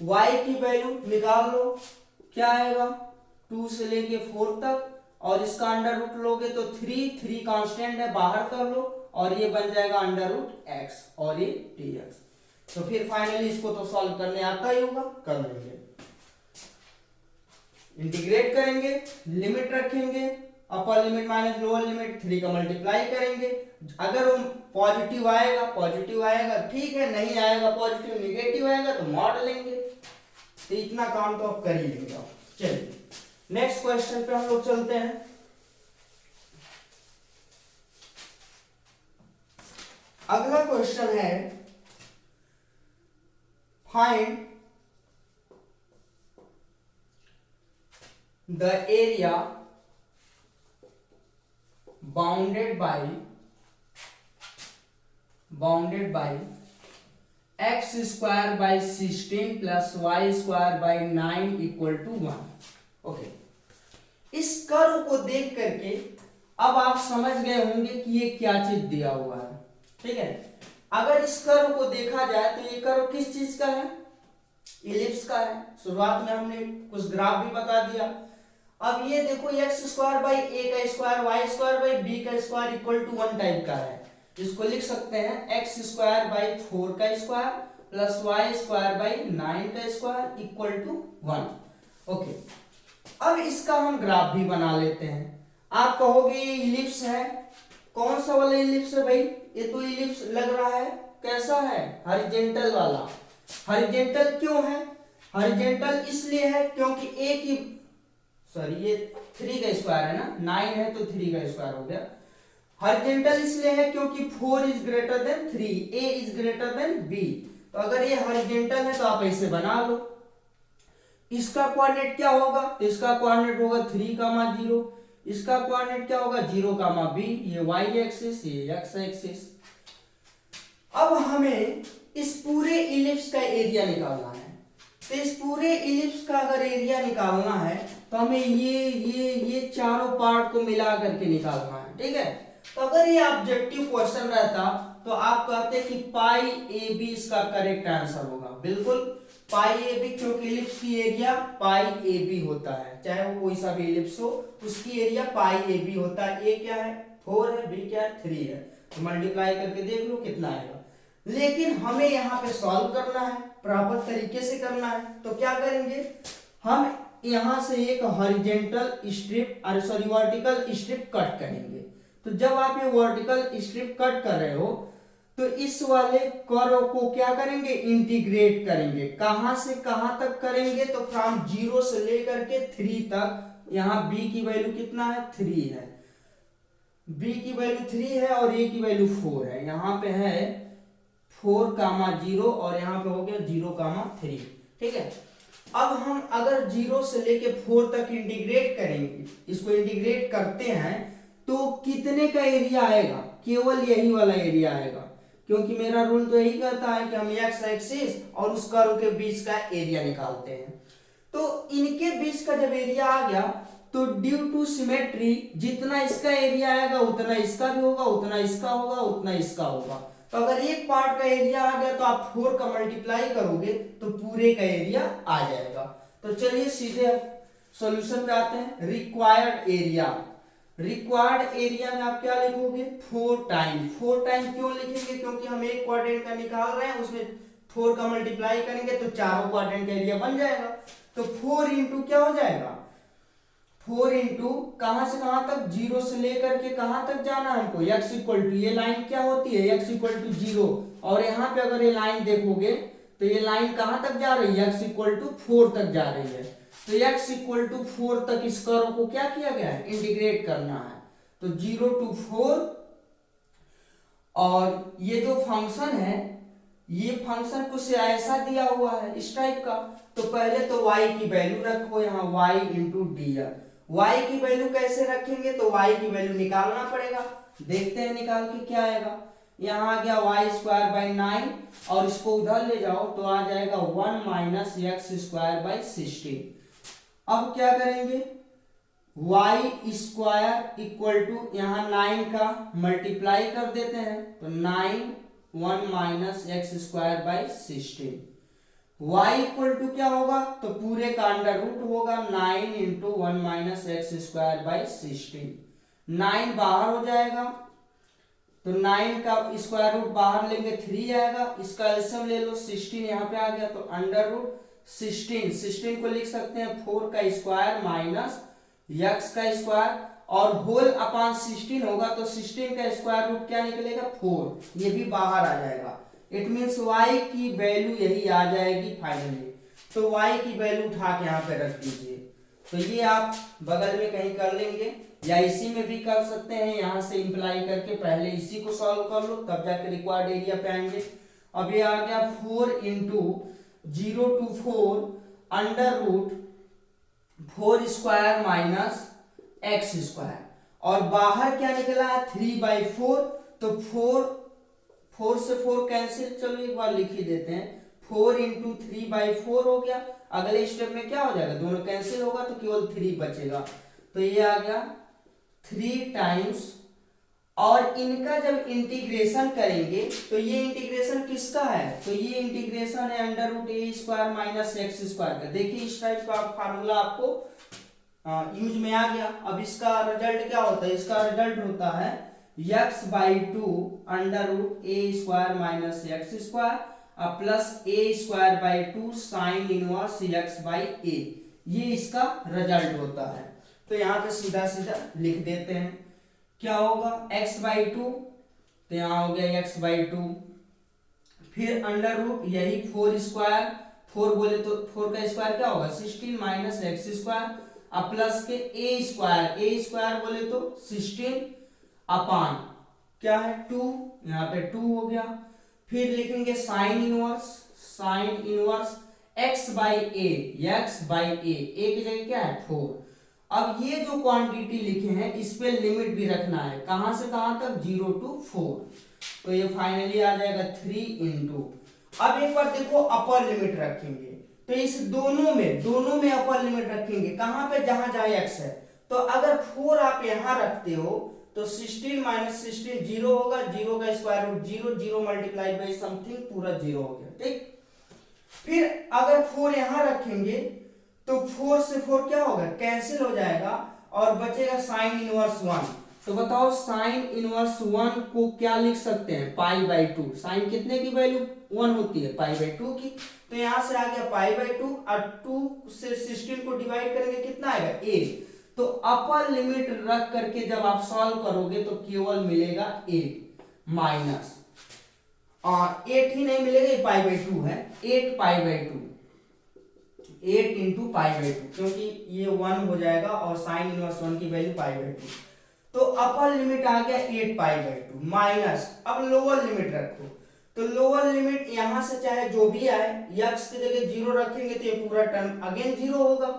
y की वैल्यू निकाल लो, क्या आएगा, 2 से लेके 4 तक, और इसका अंडर रूट लोगे तो 3 कांस्टेंट है, बाहर कर लो, और ये बन जाएगा अंडर रूट x और ये dx। तो फिर फाइनली इसको तो सॉल्व करने आता ही होगा, कर लेंगे, इंटीग्रेट करेंगे, लिमिट रखेंगे, अपर लिमिट माइनस लोअर लिमिट, 3 का मल्टीप्लाई करेंगे। अगर वो पॉजिटिव आएगा ठीक है, नहीं आएगा पॉजिटिव, निगेटिव आएगा तो मॉड लेंगे। तो इतना काम तो आप कर ही लेंगे। चलिए नेक्स्ट क्वेश्चन पे हम लोग चलते हैं। अगला क्वेश्चन है, find the area bounded by x square by 16 plus y square by 9 equal to 1। Okay, इस कर्व को देख करके अब आप समझ गए होंगे कि ये क्या चीज दिया हुआ है। ठीक है, अगर इस कर्व को देखा जाए तो ये कर्व किस चीज का है, इलिप्स का है। शुरुआत में हमने कुछ ग्राफ भी बता दिया। अब ये देखो x स्क्वायर बाई a का square, y square by b का स्क्वायर इक्वल टू 1 टाइप का है। इसको लिख सकते हैं x स्क्वायर बाई 4 का square plus y square by 9 का स्क्वायर इक्वल टू 1। ओके, अब इसका हम ग्राफ भी बना लेते हैं। आप कहोगे ये इलिप्स है, कौन सा वाला इलिप्स है भाई, ये तो इलिप्स लग रहा है, कैसा है, हॉरिजॉन्टल वाला। हॉरिजॉन्टल क्यों है, हॉरिजॉन्टल इसलिए है क्योंकि a की ये 3 का स्क्वायर है ना, 9 है तो 3 का स्क्वायर हो गया। हॉरिजॉन्टल इसलिए है क्योंकि 4 is greater then 3, a is greater than b। तो अगर ये हॉरिजॉन्टल है तो आप ऐसे बना लो। इसका कोऑर्डिनेट क्या होगा, तो इसका कोऑर्डिनेट होगा 3,0, इसका कोऑर्डिनेट क्या होगा 0,b, ये y एक्सिस ये x एक्सिस। अब हमें इस पूरे इलिप्स का एरिया निकालना है। तो इस पूरे इलिप्स का अगर एरिया निकालना है तो हमें ये चारों पार्ट को मिला करके निकालना है, ठीक है। तो अगर ये ऑब्जेक्टिव क्वेश्चन रहता तो आप कहते कि पाई ए बी इसका करेक्ट आंसर होगा, बिल्कुल पाई ए बी, क्योंकि इलिप्स की एरिया पाई ए बी होता है, चाहे वो कोई सा भी इलिप्स हो उसकी एरिया पाई ए बी होता है। ए क्या है 4 है, बी क्या है 3 है, तो मल्टीप्लाई करके देख लो कितना आएगा। लेकिन हमें यहाँ पे सॉल्व करना है, प्रॉपर तरीके से करना है, तो क्या करेंगे हम यहाँ से एक horizontal strip vertical strip cut करेंगे। तो जब आप ये वर्टिकल स्ट्रिप कट कर रहे हो तो इस वाले कर्व को क्या करेंगे इंटीग्रेट करेंगे। कहां से कहां तक करेंगे, तो फ्रॉम 0 से लेकर के 3 तक। यहाँ b की वैल्यू कितना है 3 है, b की वैल्यू 3 है और a की वैल्यू 4 है। यहाँ पे है 4,0 और यहाँ पे हो गया 0,3, ठीक है। अब हम अगर 0 से लेके 4 तक इंटीग्रेट करेंगे, इसको इंटीग्रेट करते हैं तो कितने का एरिया आएगा, केवल यही वाला एरिया आएगा, क्योंकि मेरा रूल तो यही कहता है कि हम एक्स एक्सिस और उस कर्व के बीच का एरिया निकालते हैं। तो इनके बीच का जब एरिया आ गया तो ड्यू टू सिमेट्री जितना इसका एरिया आएगा उतना इसका भी होगा, उतना इसका होगा, उतना इसका होगा। तो अगर एक पार्ट का एरिया आ गया तो आप 4 का मल्टीप्लाई करोगे तो पूरे का एरिया आ जाएगा। तो चलिए सीधे सॉल्यूशन पे आते हैं। रिक्वायर्ड एरिया, रिक्वायर्ड एरिया में आप क्या लिखोगे 4 टाइम। 4 टाइम क्यों लिखेंगे, क्योंकि हम एक क्वाड्रेंट का निकाल रहे हैं, उसमें 4 का मल्टीप्लाई करेंगे तो चारों क्वाड्रेंट का एरिया बन जाएगा। तो 4 इंटू क्या हो जाएगा 4 इंटू कहां से कहां तक 0 से लेकर के कहां तक जाना है हमको, x इक्वल टू ये लाइन क्या होती है x इक्वल टू 0, और यहाँ पे अगर ये लाइन देखोगे तो ये लाइन कहां तक जा रही है x इक्वल टू 4 तक जा रही है। तो x इक्वल टू 4 तक इस कर्व को क्या किया गया है इंटीग्रेट करना है। तो 0 to 4, और ये जो फंक्शन है ये फंक्शन कुछ ऐसा दिया हुआ है इस टाइप का। तो पहले तो y की वैल्यू रखो यहाँ y into D R. y की वैल्यू कैसे रखेंगे, तो y की वैल्यू निकालना पड़ेगा, देखते हैं निकाल के क्या आएगा। यहाँ आ गया y²/9 और इसको उधर ले जाओ तो आ जाएगा 1 - x²/16। अब क्या करेंगे y² इक्वल टू यहाँ 9 का मल्टीप्लाई कर देते हैं तो 9 1 - x²/16। y इक्वल टू क्या होगा, तो पूरे का अंडर रूट होगा 9 इंटू 1 - x²/16। 9 बाहर हो जाएगा तो 9 का स्क्वायर रूट बाहर लेंगे 3 आएगा, इसका एलसीएम ले लो 16 यहाँ पे आ गया तो अंडर रूट 16 को लिख सकते हैं 4 का स्क्वायर माइनस x का स्क्वायर और होल अपॉन 16 होगा तो 16 का स्क्वायर रूट क्या निकलेगा 4, ये भी बाहर आ जाएगा। इट मींस y की वैल्यू यही आ जाएगी फाइनली। तो y की वैल्यू उठा के यहाँ पे रख दीजिए। तो ये आप बगल में कहीं कर लेंगे या इसी में भी कर सकते हैं, यहाँ से इंप्लाई करके पहले इसी को सॉल्व कर लो तब जाके रिक्वायर्ड एरिया पे आएंगे। अब ये आ गया 4 into 0 to 4 under root 4² minus x², और बाहर क्या निकला है 3/4, तो 4 से 4 कैंसिल, चलो एक बार लिख ही देते हैं 4 इंटू 3/4 हो गया। अगले स्टेप में क्या हो जाएगा, दोनों कैंसिल होगा तो केवल 3 बचेगा, तो ये आ गया 3 टाइम्स। और इनका जब इंटीग्रेशन करेंगे तो ये इंटीग्रेशन किसका है, तो ये इंटीग्रेशन है under root a² minus x² का। देखिए इस टाइप का फार्मूला आपको यूज में आ गया। अब इसका रिजल्ट क्या होता है, इसका रिजल्ट होता है x/2 under root a² minus x² plus a²/2 sine inverse x/a, ये इसका रिजल्ट होता है। तो यहाँ पे सीधा सीधा लिख देते हैं क्या होगा x/2, तो यहाँ हो गया x/2, फिर अंडर रूट यही 4² 4 बोले तो 4 का स्क्वायर क्या होगा 16 माइनस x² प्लस के a² बोले तो 16 अपान क्या है 2, यहाँ पे 2 हो गया। फिर लिखेंगे sine inverse, sine inverse x by A, X by A की जगह क्या है 4। अब ये जो क्वांटिटी लिखे हैं इस पे लिमिट भी रखना है, कहां से कहां तक 0 to 4। तो ये फाइनली आ जाएगा 3 इंटू, अब एक बार देखो अपर लिमिट रखेंगे तो इस दोनों में अपर लिमिट रखेंगे कहां पे, जहां जहां x है। तो अगर 4 आप यहां रखते हो तो 16 माइनस 16 जीरो होगा, जीरो का square root zero, zero multiply by something पूरा जीरो हो गया, ठीक। फिर अगर 4 यहां रखेंगे तो 4 से 4 क्या होगा, कैंसिल हो जाएगा और बचेगा साइन इनवर्स 1। तो बताओ साइन इनवर्स 1 को क्या लिख सकते हैं, पाई बाई 2। साइन कितने की वैल्यू 1 होती है, पाई बाई 2 की। तो यहां से आ गया पाई बाई 2 और 2 से 16 को डिवाइड करेंगे कितना आएगा 8। तो अपर लिमिट रख करके जब आप सॉल्व करोगे तो केवल मिलेगा 8 माइनस 8 ही नहीं मिलेगा, ये पाई बाई 2 है, 8 pi by 2, 8 into pi by 2, क्योंकि ये 1 हो जाएगा और साइन इनवर्स 1 की वैल्यू पाई बाई 2। तो अपर लिमिट आ गया 8 पाई बाई 2 माइनस, अब लोअर लिमिट रखो तो लोअर लिमिट यहां से चाहे जो भी आए, x की जगह 0 रखेंगे तो ये पूरा टर्म अगेन 0 होगा।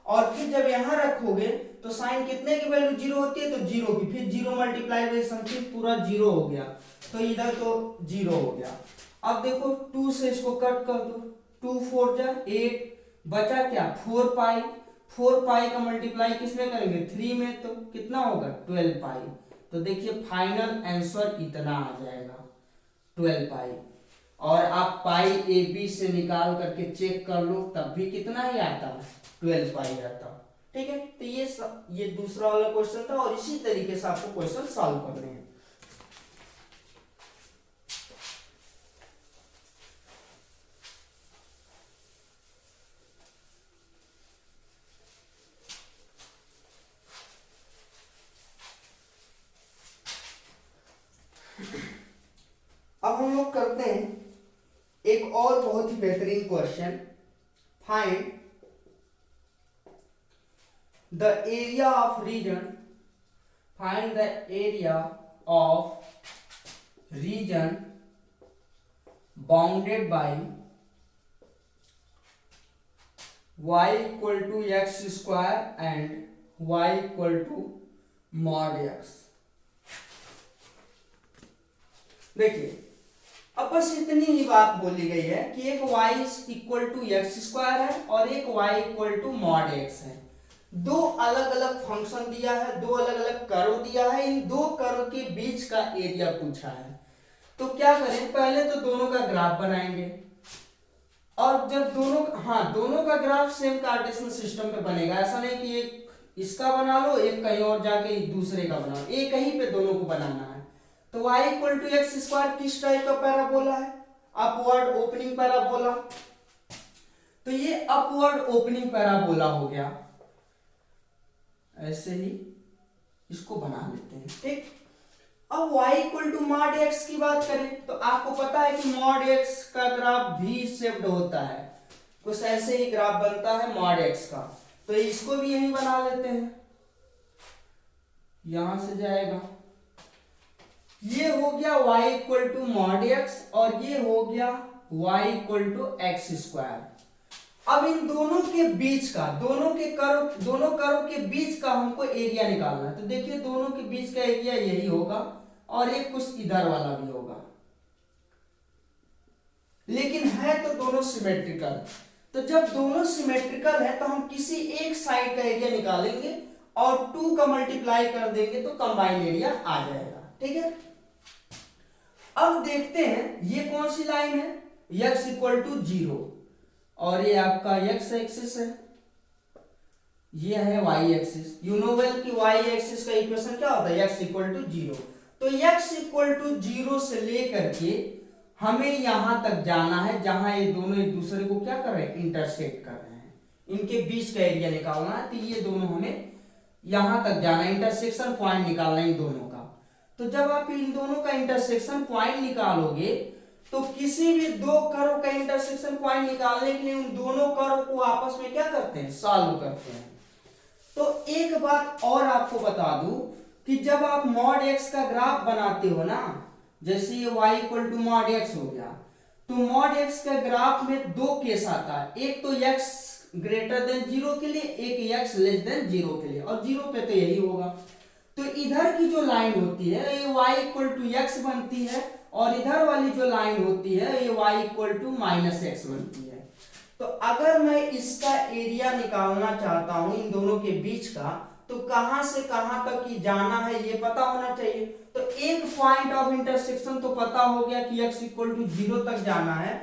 और फिर जब यहां रखोगे तो साइन कितने की वैल्यू 0 होती है, तो 0 की, फिर 0 मल्टीप्लाई बाई समथिंग पूरा 0 हो गया, तो इधर तो 0 हो गया। अब देखो 2 से इसको कट कर दो, 2 4 जा 8, बचा क्या 4 पाई, 4 पाई का मल्टीप्लाई किसमें करेंगे 3 में, तो कितना होगा 12 पाई। तो देखिए फाइनल आंसर इतना आ जाएगा 12 पाई। और आप पाई ए बी से निकाल करके चेक कर लो तब भी कितना ही आता है 12 पाई आता, ठीक है। तो ये दूसरा वाला क्वेश्चन था और इसी तरीके से आपको क्वेश्चन सॉल्व करने हैं। अब हम लोग करते हैं एक और बहुत ही बेहतरीन question, find the area of region, find the area of region bounded by y equal to x square and y equal to mod x। देखिए अब बस इतनी ही बात बोली गई है कि एक y equal to x square है और एक y equal to mod x है। दो अलग अलग फंक्शन दिया है, दो अलग अलग कर्व दिया है, इन दो कर्व के बीच का एरिया पूछा है। तो क्या करें, पहले तो दोनों का ग्राफ बनाएंगे और जब दोनों का ग्राफ सेम कार्टेशियन सिस्टम पे बनेगा। ऐसा नहीं कि एक इसका बना लो एक कहीं और जाके दूसरे का बना लो, एक कहीं पे दोनों को बनाना है। तो y equal to x square किस टाइप का पैराबोला है, अपवर्ड ओपनिंग पैराबोला। तो ये अपवर्ड ओपनिंग पैराबोला हो गया, ऐसे ही इसको बना लेते हैं, ठीक। अब y equal to mod x की बात करें तो आपको पता है कि मॉड x का ग्राफ v शेप्ड होता है, कुछ ऐसे ही ग्राफ बनता है मॉड x का। तो इसको भी यही बना लेते हैं, यहां से जाएगा, ये हो गया y equal to mod x और ये हो गया y equal to x square. अब इन दोनों के बीच का, दोनों कर्व के बीच का हमको एरिया निकालना है। तो देखिए दोनों के बीच का एरिया यही होगा और एक कुछ इधर वाला भी होगा, लेकिन है तो दोनों सिमेट्रिकल। तो जब दोनों सिमेट्रिकल है तो हम किसी एक साइड का एरिया निकालेंगे और 2 का मल्टीप्लाई कर देंगे तो कंबाइंड एरिया आ जाएगा, ठीक है। अब देखते हैं ये कौन सी लाइन है, x इक्वल टू 0 और ये आपका x एक्सिस है, ये है y axis. You know well कि y एक्सिस का इक्वेशन क्या होता है, x इक्वल टू 0। तो x इक्वल टू 0 से लेकर के हमें यहां तक जाना है जहां ये दोनों एक दूसरे को क्या कर रहे हैं, इंटरसेक्ट कर रहे हैं, इनके बीच का एरिया निकालना है। तो ये दोनों हमें यहां तक जाना है, इंटरसेक्शन पॉइंट निकालना है इन दोनों का। तो जब आप इन दोनों का इंटरसेक्शन पॉइंट निकालोगे तो किसी भी दो कर्व का इंटरसेक्शन पॉइंट निकालने के लिए उन दोनों कर्व को आपस में क्या करते हैं, सॉल्व करते हैं। तो एक बात और आपको बता दूं कि जब आप मॉड x का ग्राफ बनाते हो ना, जैसे ये y equal to mod x हो गया, तो मॉड एक्स के ग्राफ में दो केस आता है, एक तो x ग्रेटर देन 0 के लिए, एक x लेस देन 0 के लिए, और 0 पे तो यही होगा। तो इधर की जो लाइन होती है ये y इक्वल टू x बनती है, और इधर वाली जो लाइन होती है ये y equal to minus X बनती है। तो अगर मैं इसका एरिया निकालना चाहता हूं इन दोनों के बीच का, तो कहां से कहां तक ही जाना है ये पता होना चाहिए। तो एक पॉइंट ऑफ इंटरसेक्शन तो पता हो गया कि x इक्वल टू 0 तक जाना है,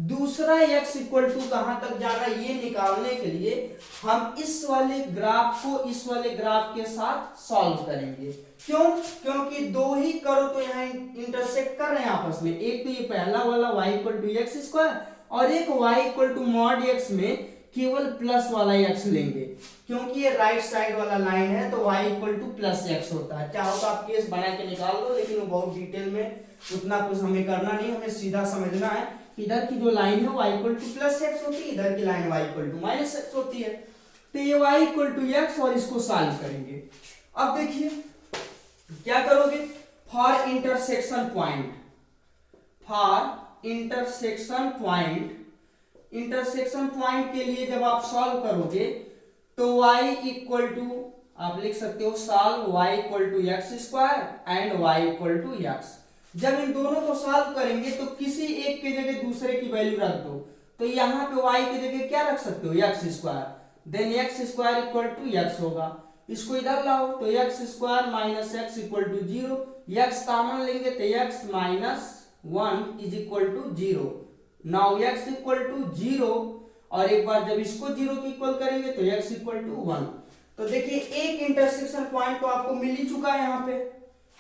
दूसरा x इक्वल टू कहां तक जाना है ये निकालने के लिए हम इस वाले ग्राफ को इस वाले ग्राफ के साथ सॉल्व करेंगे। क्यों? क्योंकि दो ही करो तो यहाँ इंटरसेक्ट कर रहे हैं आपस में, एक तो ये पहला वाला y equal to x square, और एक y equal to mod x में केवल प्लस वाला x लेंगे, क्योंकि ये राइट साइड वाला लाइन है तो y equal to plus x होता है। चाहो तो आप केस बना के निकाल लो, लेकिन वो बहुत डिटेल में उतना कुछ हमें करना नहीं, हमें सीधा समझना है कि इधर की जो लाइन है y equal to plus X होती है, इधर की line y equal to minus X होती है। तो ये y इक्वल टू एक्स, और इसको सॉल्व करेंगे। अब देखिए क्या करोगे, for intersection point, for intersection point के लिए जब आप सॉल्व करोगे तो y इक्वल टू आप लिख सकते हो solve y equal to x square and y equal to X. जब इन दोनों को सॉल्व करेंगे तो किसी एक के जगह दूसरे की वैल्यू रख दो, तो यहाँ पे y की जगह क्या रख सकते हो, x square, then x square equal to x होगा। इसको इधर लाओ तो x square minus x equal to 0, x common लेंगे तो x minus 1 is equal to 0। Now x equal to 0, और एक बार जब इसको 0 की इक्वल करेंगे तो x इक्वल टू 1। तो देखिए एक इंटरसेक्शन पॉइंट तो आपको मिल ही चुका है, यहाँ पे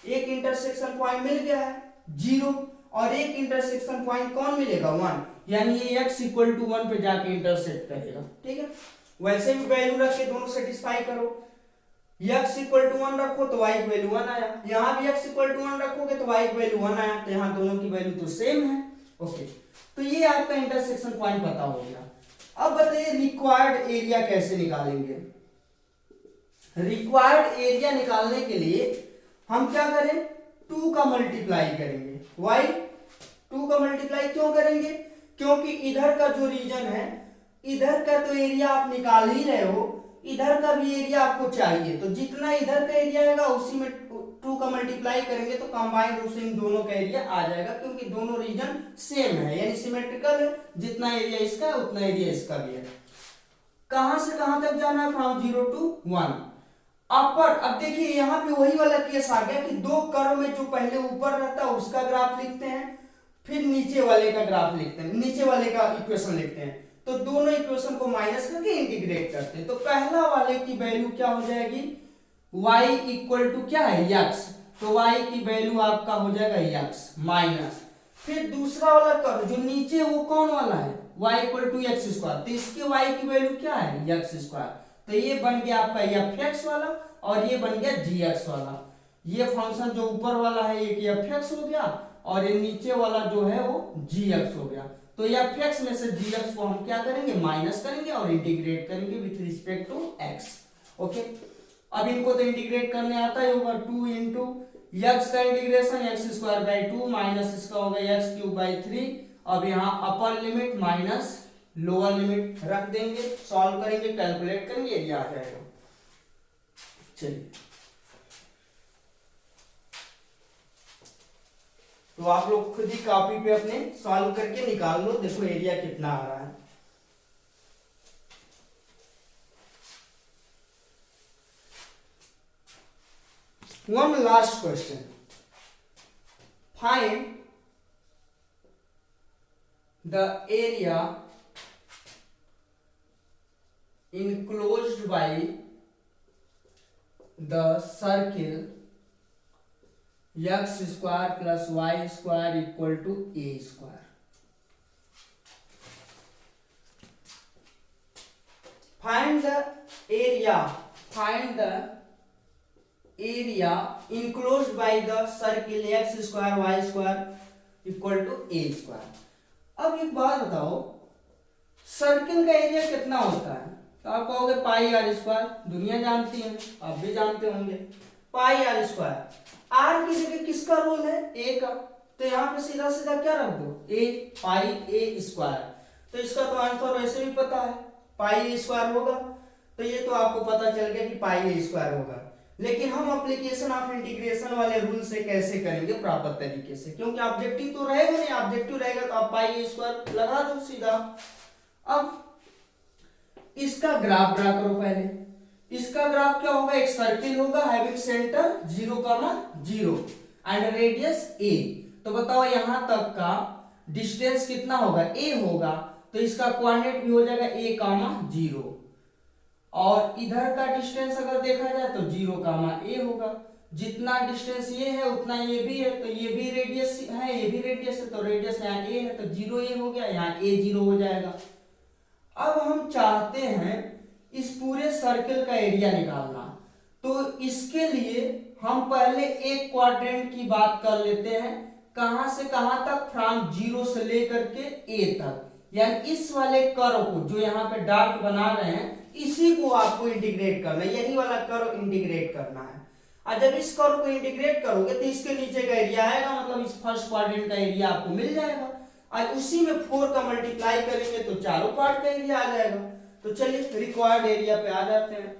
एक इंटरसेक्शन पॉइंट मिल गया है 0, और एक इंटरसेक्शन पॉइंट कौन मिलेगा 1, यानी ये x इक्वल टू 1 पे जाके इंटरसेक्ट करेगा। ठीक है, वैसे भी वैल्यू रख के दोनों सेटिस्फाई करो, x इक्वल टू 1 रखो तो y की वैल्यू 1 आया, यहाँ भी x इक्वल टू 1 रखोगे तो y की वैल्यू 1 आया, तो यहाँ दोनों की वैल्यू तो सेम है। ओके, तो ये आपका इंटरसेक्शन पॉइंट पता हो गया। अब बताइए रिक्वायर्ड एरिया कैसे निकालेंगे। रिक्वायर्ड एरिया निकालने के लिए हम क्या करें, 2 का मल्टीप्लाई करेंगे, y 2 का मल्टीप्लाई क्यों करेंगे, क्योंकि इधर का जो रीजन है इधर का तो एरिया आप निकाल ही रहे हो, इधर का भी एरिया आपको चाहिए, तो जितना इधर का एरिया आएगा उसी में 2 का मल्टीप्लाई करेंगे तो कंबाइंड रूप से इन दोनों का एरिया आ जाएगा, क्योंकि दोनों रीजन सेम है यानी सिमेट्रिकल है, जितना एरिया इसका उतना एरिया इसका भी है। कहां से कहां तक जाना है, फ्रॉम 0 टू 1 अपर। अब देखिए यहाँ पे वही वाला केस आ गया कि दो कर्व में जो पहले ऊपर रहता है उसका ग्राफ लिखते हैं, फिर नीचे वाले का ग्राफ लिखते हैं, नीचे वाले का इक्वेशन लिखते हैं, तो दोनों इक्वेशन को माइनस करके इंटीग्रेट करते हैं। तो पहला वाले की वैल्यू क्या हो जाएगी, y इक्वल टू क्या है x, तो y की वैल्यू आपका हो जाएगा x माइनस, फिर दूसरा वाला कर्व जो नीचे वो कौन वाला है y equal to x square, तो इसके y की वैल्यू क्या है एक्स स्क्वायर, तो ये बन गया आपका fx वाला और ये बन गया gx वाला। ये फंक्शन जो ऊपर वाला है ये fx हो गया और ये नीचे वाला जो है वो gx हो गया। तो fx में से gx को हम क्या करेंगे, माइनस करेंगे और इंटीग्रेट करेंगे with respect to x। Okay, अब इनको तो इंटीग्रेट करने आता है, होगा 2 इंटू एक्स का integration x square by 2 minus इसका होगा एक्स क्यूब बाई 3। अब यहाँ upper limit minus lower limit रख देंगे, सॉल्व करेंगे, कैलकुलेट करेंगे, ये आ जाएगा। चलिए, तो आप लोग खुद ही कॉपी पे अपने सॉल्व करके निकाल लो, देखो एरिया कितना आ रहा है। One last question. Find the area enclosed by the circle x square plus y square equal to a square. Find the area. Find the area enclosed by the circle x square y square equal to a square। अब एक बात बताओ, circle का area कितना होता है, तो आप कहोगे पाई आर स्क्वायर, दुनिया जानती है, आप भी जानते होंगे पाई आर स्क्वायर। आर की जगह किसका रोल है, ए का, तो यहाँ पे सीधा सीधा क्या रख दो, a पाई a स्क्वायर। तो इसका तो आंसर वैसे भी पता है, पाई a स्क्वायर होगा। तो ये तो आपको पता चल गया कि पाई a स्क्वायर होगा। लेकिन हम एप्लीकेशन ऑफ इंटीग्रेशन वाले रूल से कैसे करेंगे प्रॉपर तरीके से, क्योंकि ऑब्जेक्टिव तो रहेगा नहीं, ऑब्जेक्टिव रहेगा तो आप पाई a स्क्वायर लगा दो सीधा। अब इसका ग्राफ ड्रा करो पहले। इसका ग्राफ क्या होगा, एक सर्किल होगा having centre 0,0 and radius a। तो बताओ यहां तक का डिस्टेंस कितना होगा, a होगा। तो इसका कोऑर्डिनेट भी हो जाएगा a, 0। और इधर का डिस्टेंस अगर देखा जाए तो 0, a होगा। जितना डिस्टेंस ये है उतना ये भी है, तो ये भी रेडियस है, ये भी रेडियस है, तो रेडियस यहाँ a है, तो 0 a हो गया, यहाँ a 0 हो जाएगा। अब हम चाहते हैं इस पूरे सर्कल का एरिया निकालना, तो इसके लिए हम पहले एक क्वाड्रेंट की बात कर लेते हैं। कहां से कहां तक, फ्रॉम 0 से लेकर के a तक, यानी इस वाले कर्व को जो यहाँ पे डार्क बना रहे हैं इसी को आपको इंटीग्रेट करना है, यही वाला कर्व इंटीग्रेट करना है। और जब इस कर्व को इंटीग्रेट करोगे तो इसके नीचे का एरिया आएगा, मतलब इस फर्स्ट क्वाड्रेंट का एरिया आपको मिल जाएगा। और उसी में 4 का मल्टीप्लाई करेंगे तो चारों पार्ट का एरिया आ जाएगा। तो चलिए रिक्वायर्ड एरिया पे आ जाते हैं।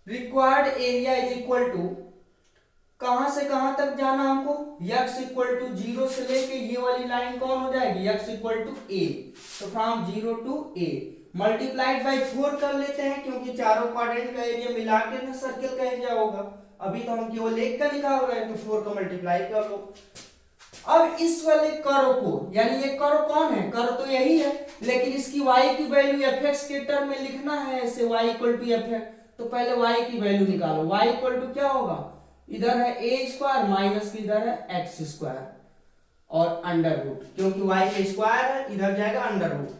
Required area is equal to, कहां से कहां तक जाना हमको, x इक्वल टू 0 से लेके ये वाली लाइन कौन हो जाएगी, x इक्वल टू a। तो from 0 to a multiplied by 4 कर लेते हैं, क्योंकि चारों क्वाड्रेंट का एरिया मिला के ना सर्कल का एरिया होगा। अभी तो हम केवल एक का निकाल रहे हैं, तो 4 का मल्टीप्लाई कर लो। अब इस वाले कर्व को, यानी ये कर्व कौन है, कर्व तो यही है, लेकिन इसकी y की वैल्यू fx के टर्म में लिखना है ऐसे, y इक्वल टू fx। तो पहले y की वैल्यू निकालो, y इक्वल टू क्या होगा, इधर है a स्क्वायर माइनस इधर है x स्क्वायर और अंडर रूट, क्योंकि y का स्क्वायर है, इधर जाएगा अंडर रूट।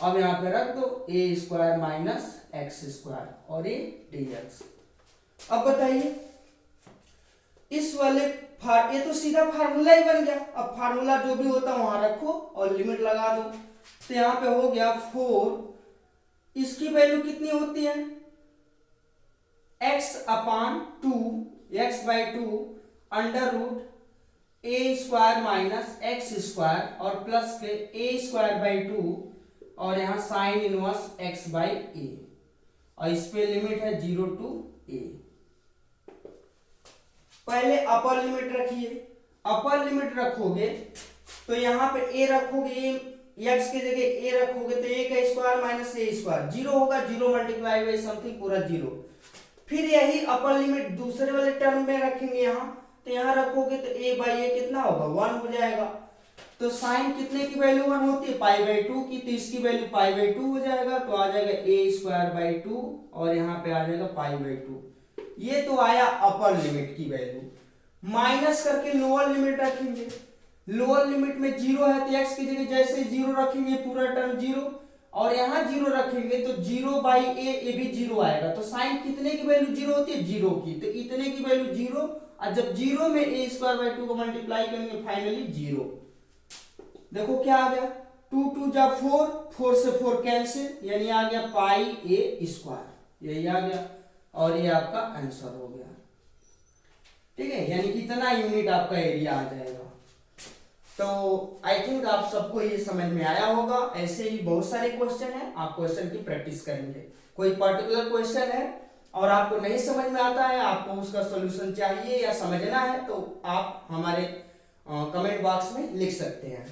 अब यहाँ पे रख दो a square minus x square और ये dx। अब बताइए इस वाले ये तो सीधा फार्मूला ही बन गया। अब फार्मूला जो भी होता है वहां रखो और लिमिट लगा दो। तो यहाँ पे हो गया 4, इसकी वैल्यू कितनी होती है, x/2 under root a square minus x square और प्लस के a स्क्वायर बाई 2 और यहाँ sine inverse x by a, और इस पे लिमिट है 0 टू a। पहले अपर लिमिट रखिए, अपर लिमिट रखोगे तो यहाँ पे a रखोगे, x की जगह a रखोगे तो a का स्क्वायर माइनस a स्क्वायर 0 होगा, 0 मल्टीप्लाई बाई समथिंग पूरा 0। फिर यही अपर लिमिट दूसरे वाले टर्म में रखेंगे यहाँ, तो यहाँ रखोगे तो a बाई a कितना होगा, 1 हो जाएगा। तो साइन कितने की वैल्यू 1 होती है, पाई बाई 2 की, तो इसकी वैल्यू पाई बाई 2 हो जाएगा। तो आ जाएगा a स्क्वायर बाई 2 और यहाँ पे आ जाएगा पाई बाई 2। ये तो आया अपर लिमिट की वैल्यू। माइनस करके लोअर लिमिट रखेंगे, लोअर लिमिट में 0 है तो x की जगह जैसे 0 रखेंगे पूरा टर्म 0, और यहाँ 0 रखेंगे तो 0 बाई a भी 0 आएगा। तो साइन कितने की वैल्यू 0 होती है, 0 की, तो इतने की वैल्यू 0, और जब 0 में a स्क्वायर बाई 2 को मल्टीप्लाई करेंगे फाइनली 0। देखो क्या आ गया, 2 2 जा 4, 4 से 4 कैंसिल, यानी आ गया पाई a स्क्वायर, यही आ गया और ये आपका आंसर हो गया। ठीक है, यानी कितना यूनिट आपका एरिया आ जाएगा। तो आई थिंक आप सबको ये समझ में आया होगा। ऐसे ही बहुत सारे क्वेश्चन हैं, आप क्वेश्चन की प्रैक्टिस करेंगे। कोई पर्टिकुलर क्वेश्चन है और आपको नहीं समझ में आता है, आपको उसका सॉल्यूशन चाहिए या समझना है, तो आप हमारे कमेंट बॉक्स में लिख सकते हैं।